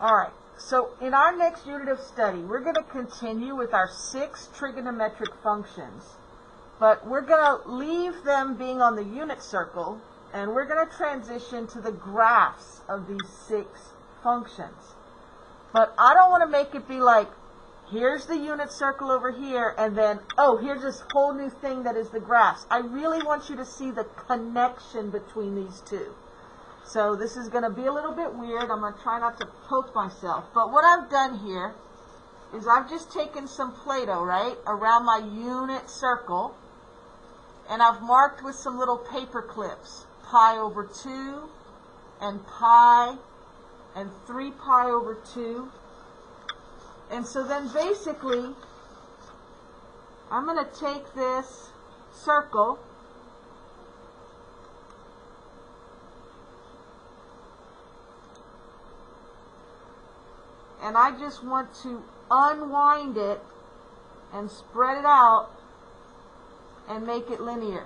All right, so in our next unit of study, we're going to continue with our 6 trigonometric functions, but we're going to leave them being on the unit circle, and we're going to transition to the graphs of these 6 functions. But I don't want to make it be like, here's the unit circle over here, and then, oh, here's this whole new thing that is the graphs. I really want you to see the connection between these two. So this is going to be a little bit weird. I'm going to try not to poke myself. But what I've done here is I've just taken some Play-Doh, right, around my unit circle, and I've marked with some little paper clips, pi over 2, and pi, and 3 pi over 2. And so then basically, I'm going to take this circle, and I just want to unwind it and spread it out and make it linear.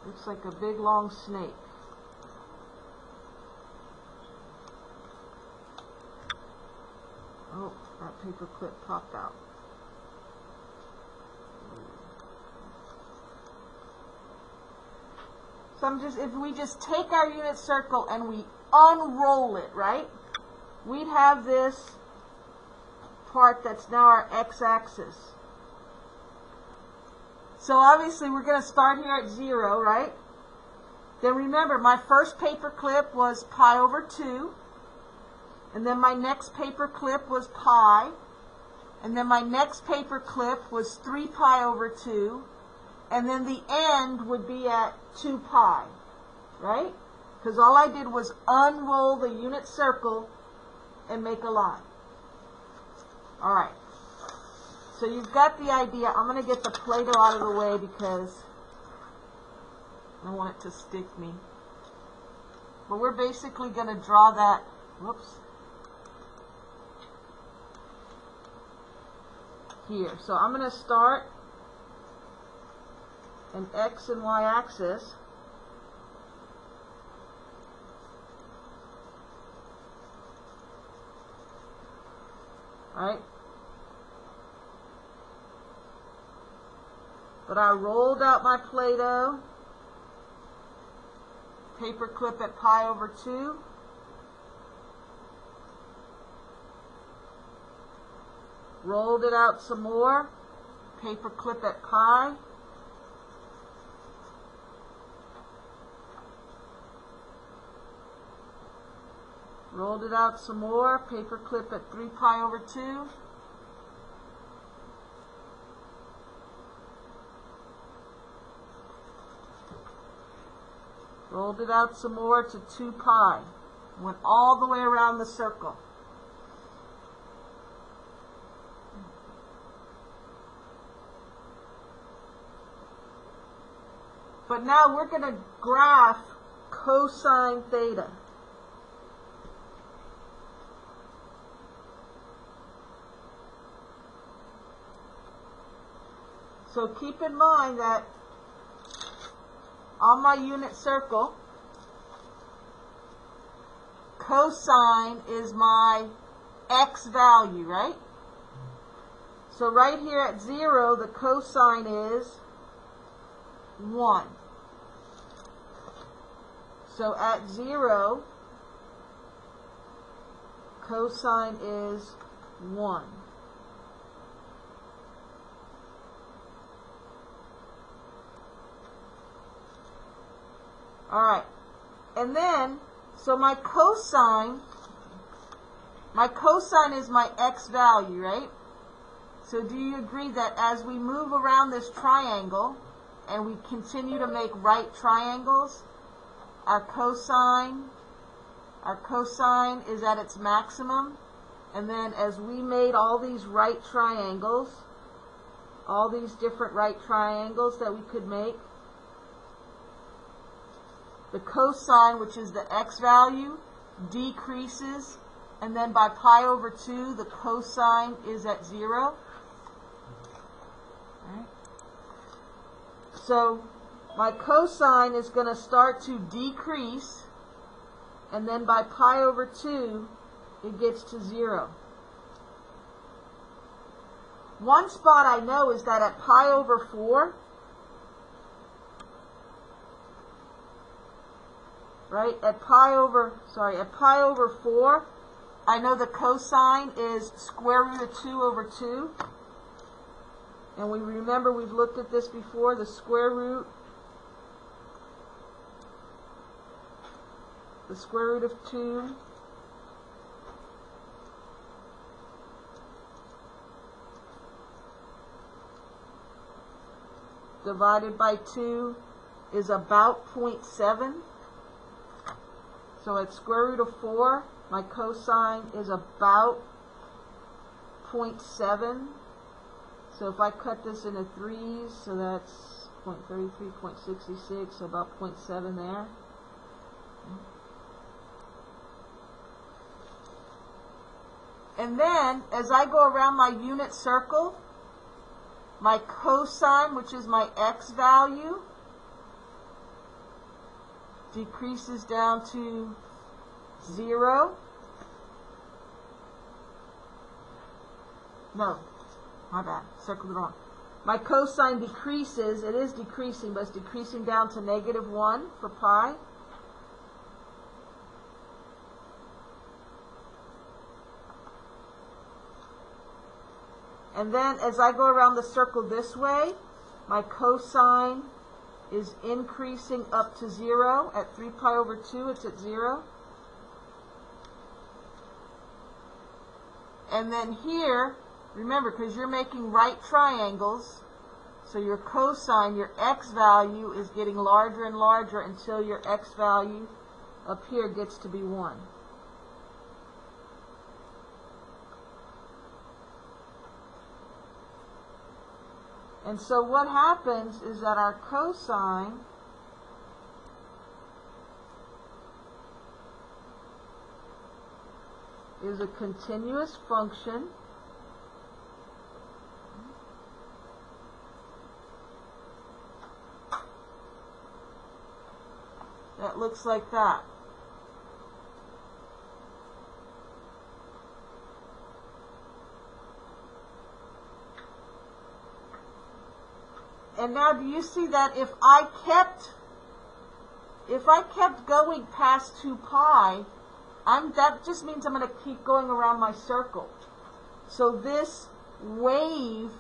Looks like a big long snake. Oh, that paper clip popped out. So if we just take our unit circle and we unroll it, right? We'd have this part that's now our x-axis. So obviously we're going to start here at 0, right? Then remember, my first paper clip was pi over 2. And then my next paper clip was pi. And then my next paper clip was 3 pi over 2. And then the end would be at 2 pi, right? Because all I did was unroll the unit circle and make a line. All right. So you've got the idea. I'm going to get the Play-Doh out of the way because I don't want it to stick me. But we're basically going to draw that, whoops, here. So I'm going to start an x and y axis. Right? But I rolled out my Play-Doh, paper clip at pi over 2. Rolled it out some more, paper clip at pi. Rolled it out some more, paper clip at 3 pi over 2. Rolled it out some more to 2 pi. Went all the way around the circle. But now we're going to graph cosine theta. So keep in mind that on my unit circle, cosine is my x value, right? So right here at 0, the cosine is 1. So at 0, cosine is 1. All right, and then, so my cosine is my x value, right? So do you agree that as we move around this triangle and we continue to make right triangles, our cosine is at its maximum, and then as we made all these right triangles, all these different right triangles that we could make, the cosine, which is the x value, decreases, and then by pi over 2, the cosine is at 0. Right? So my cosine is going to start to decrease, and then by pi over 2, it gets to 0. One spot I know is that at pi over 4, right, at pi over 4, I know the cosine is square root of 2 over 2. And we remember we've looked at this before, the square root of 2 divided by 2 is about 0.7. So at square root of 4, my cosine is about 0.7. So if I cut this into 3s, so that's 0.33, 0.66, so about 0.7 there. And then, as I go around my unit circle, my cosine, which is my x value, decreases down to 0. No, my bad, circled it wrong. My cosine decreases, it is decreasing, but it's decreasing down to -1 for pi. And then as I go around the circle this way, my cosine is increasing up to 0. At 3 pi over 2, it's at 0. And then here, remember, because you're making right triangles, so your cosine, your x value, is getting larger and larger until your x value up here gets to be 1. And so what happens is that our cosine is a continuous function that looks like that. And now do you see that if I kept going past 2 pi, that just means I'm going to keep going around my circle. So this wave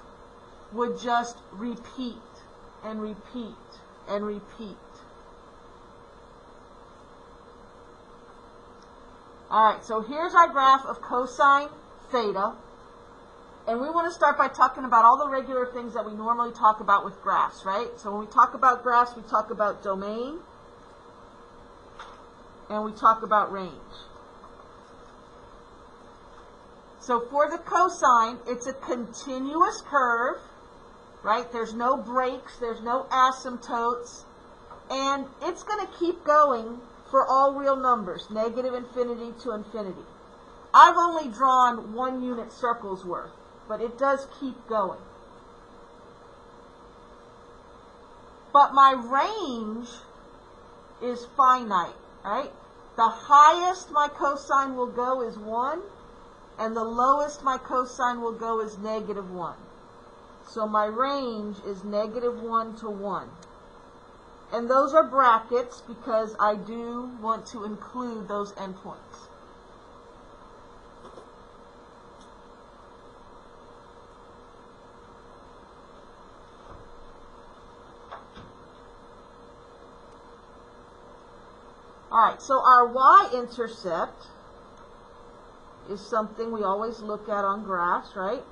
would just repeat and repeat and repeat. Alright, so here's our graph of cosine theta. And we want to start by talking about all the regular things that we normally talk about with graphs, right? So when we talk about graphs, we talk about domain, and we talk about range. So for the cosine, it's a continuous curve, right? There's no breaks, there's no asymptotes, and it's going to keep going for all real numbers, -infinity to infinity. I've only drawn 1 unit circle's worth, but it does keep going. But my range is finite, right? The highest my cosine will go is 1, and the lowest my cosine will go is -1. So my range is -1 to 1. And those are brackets because I do want to include those endpoints. Alright, so our y-intercept is something we always look at on graphs, right?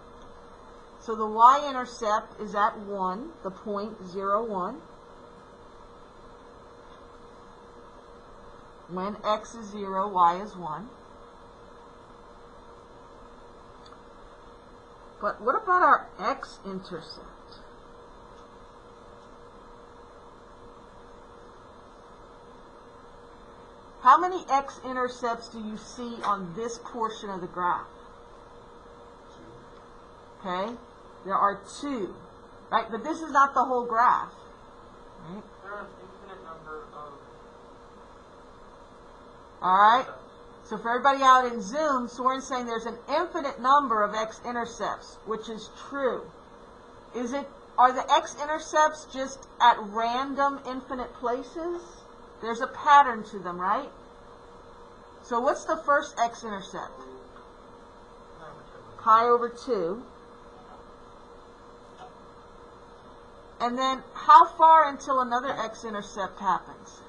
So the y-intercept is at 1, the point 0, 1. When x is 0, y is 1. But what about our x-intercept? How many x-intercepts do you see on this portion of the graph? Okay, there are 2, right? But this is not the whole graph. Right? There are an infinite number of... All right. So for everybody out in Zoom, Soren's saying there's an infinite number of x-intercepts, which is true. Are the x-intercepts just at random infinite places? There's a pattern to them, right? So what's the first x-intercept? Pi over 2. And then how far until another x-intercept happens?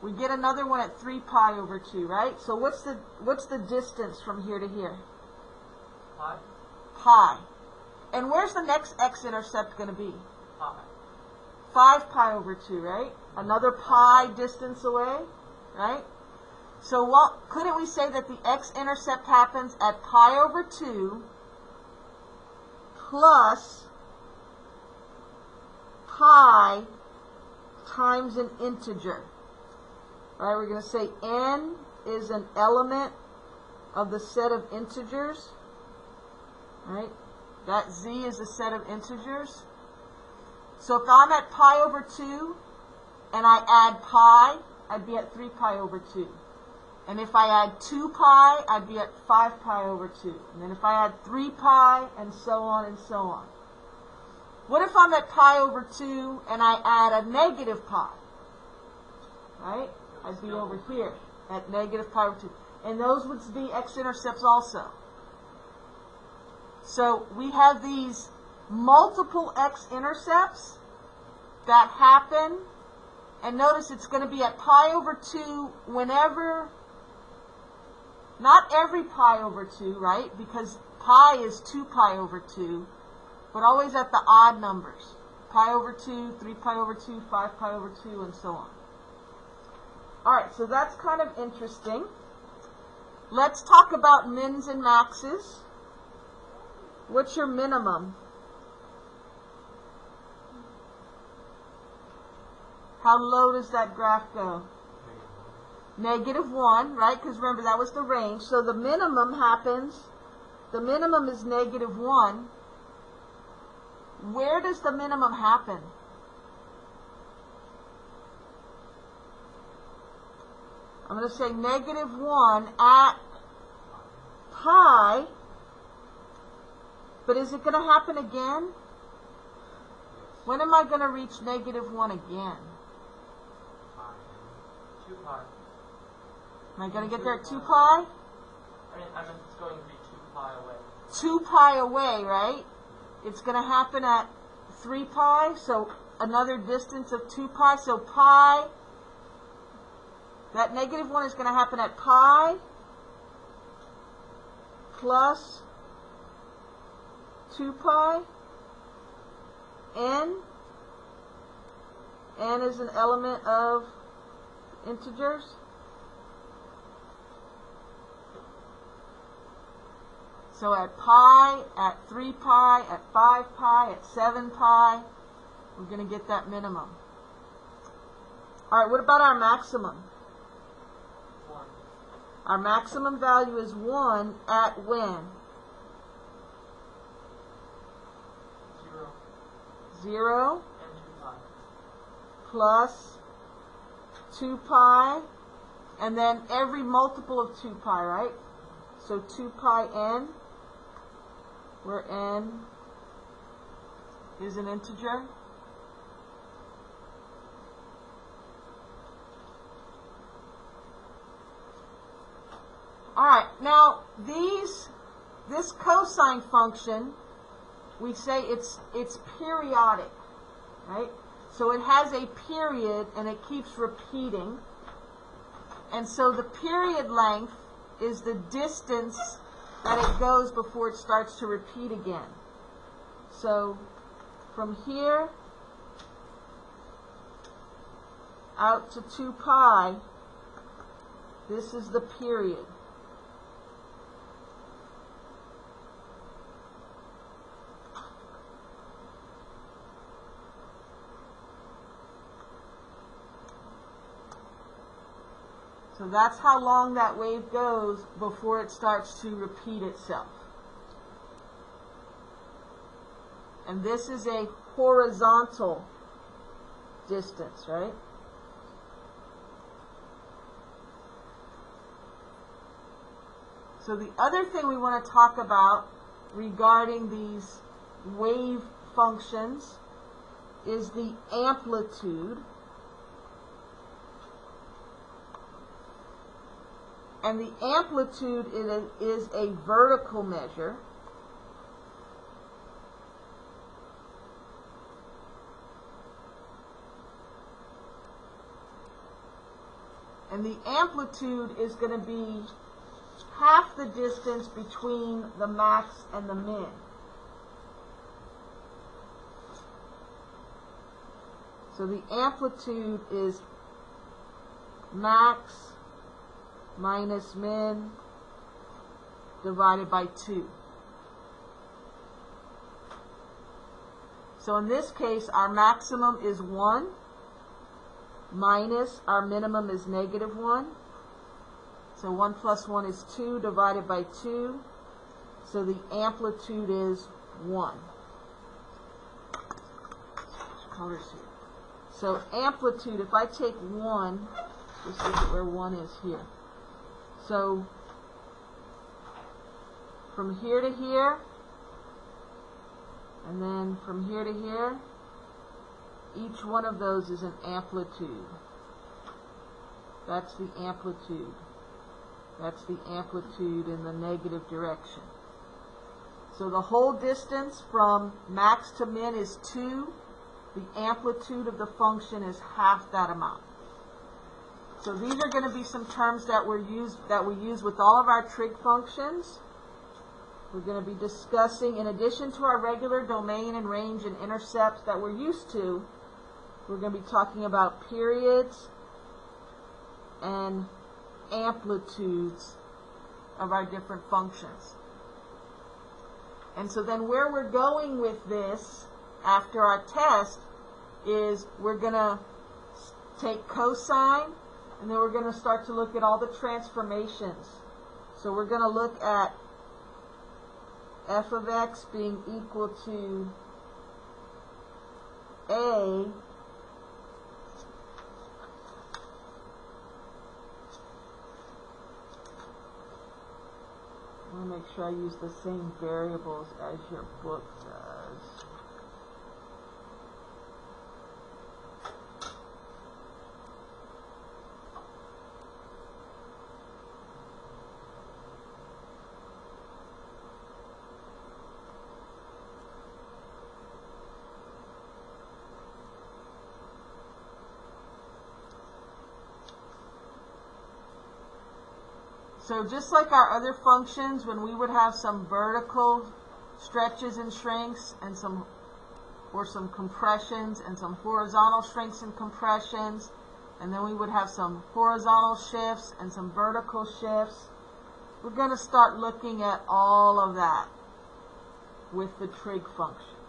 We get another one at 3 pi over 2, right? So what's the distance from here to here? Pi. Pi. And where's the next x-intercept going to be? Pi. 5 pi over 2, right? Another pi distance away, right? So couldn't we say that the x-intercept happens at pi over 2 plus pi times an integer? All right, we're going to say n is an element of the set of integers, right? That z is a set of integers. So if I'm at pi over 2 and I add pi, I'd be at 3 pi over 2. And if I add 2 pi, I'd be at 5 pi over 2. And then if I add 3 pi, and so on and so on. What if I'm at pi over 2 and I add a negative pi? Right? I'd be over here at negative pi over 2. And those would be x-intercepts also. So we have these multiple x-intercepts that happen. And notice it's going to be at pi over 2 whenever, not every pi over 2, right? Because pi is 2 pi over 2, but always at the odd numbers. Pi over 2, 3 pi over 2, 5 pi over 2, and so on. Alright, so that's kind of interesting. Let's talk about mins and maxes. What's your minimum? How low does that graph go? -1, right? Because remember, that was the range. So the minimum happens, the minimum is -1. Where does the minimum happen? I'm going to say -1 at pi, but is it going to happen again? When am I going to reach -1 again? 2 pi. Am I going to get there at 2 pi? I mean, it's going to be 2 pi away. 2 pi away, right? It's going to happen at 3 pi, so another distance of 2 pi. So pi, that -1 is going to happen at pi plus 2 pi. N is an element of integers. So at pi, at 3 pi, at 5 pi, at 7 pi, we're going to get that minimum. All right, what about our maximum? 1. Our maximum value is 1 at when? 0 And 2 pi. plus 2 pi, and then every multiple of 2 pi, right? So 2 pi n, where n is an integer. All right, now this cosine function, we say it's periodic, right? So it has a period and it keeps repeating. And so the period length is the distance that it goes before it starts to repeat again. So from here out to 2 pi, this is the period. So that's how long that wave goes before it starts to repeat itself. And this is a horizontal distance, right? So the other thing we want to talk about regarding these wave functions is the amplitude. And the amplitude is a vertical measure. And the amplitude is going to be half the distance between the max and the min. So the amplitude is max minus min divided by 2. So in this case, our maximum is 1 minus our minimum is negative 1. So 1 plus 1 is 2 divided by 2. So the amplitude is 1. Colors here. So amplitude, if I take 1, just look at where 1 is here. So from here to here, and then from here to here, each one of those is an amplitude. That's the amplitude. That's the amplitude in the negative direction. So the whole distance from max to min is 2. The amplitude of the function is half that amount. So these are going to be some terms that we use with all of our trig functions. We're going to be discussing, in addition to our regular domain and range and intercepts that we're used to, we're going to be talking about periods and amplitudes of our different functions. And so then where we're going with this after our test is we're going to take cosine, and then we're going to start to look at all the transformations. So we're going to look at f of x being equal to a I want to make sure I use the same variables as your book does. So just like our other functions, when we would have some vertical stretches and shrinks and some compressions and some horizontal shrinks and compressions, and then we would have some horizontal shifts and some vertical shifts, we're going to start looking at all of that with the trig function.